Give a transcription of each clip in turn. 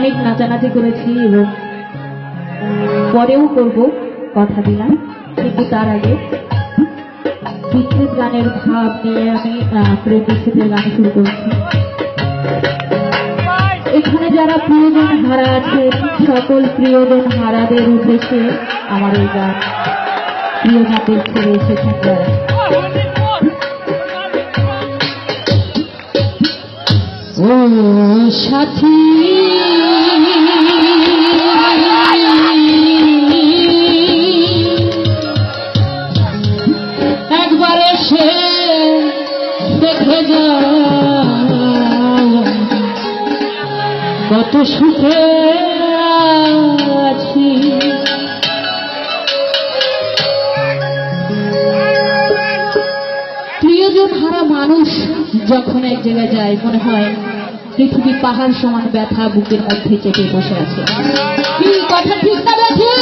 অনেক নাচানাচি করেছি এবং পরেও করব, কথা দিলাম। কিন্তু তার আগে বিচ্ছেদ গানের ভাব নিয়ে আমি প্রেম বিচ্ছেদের গান শুরু করছি। এখানে যারা প্রিয়জন হারা আছে, সকল প্রিয়জন হারাদের উদ্দেশ্যে আমার এই গান। প্রিয়জনদের ছেড়ে এসেছেন যারা, ও সাথী একবার এসে দেখে যা কত সুখে আছি। প্রিয়জন হারা মানুষ যখন এক জায়গায় যায়, মনে হয় পৃথিবী পাহাড় সমান ব্যথা বুকের মধ্যে চেপে বসে আছে। কি কথা ঠিক না বেঠে?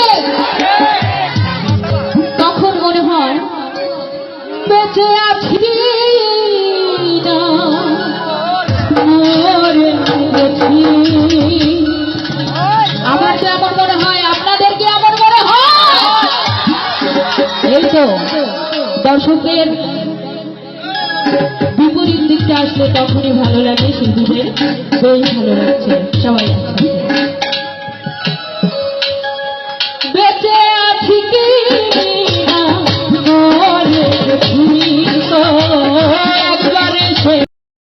তখন মনে হয় বেঁচে আছি না মরে গেছি। আমার যেমন মনে হয়, আপনাদেরকে এমন মনে হয়? এই তো দর্শকের বিপরীত দিকটা আসলে তখনই ভালো লাগে, শিল্পীদের বেশ ভালো লাগছে। সবাই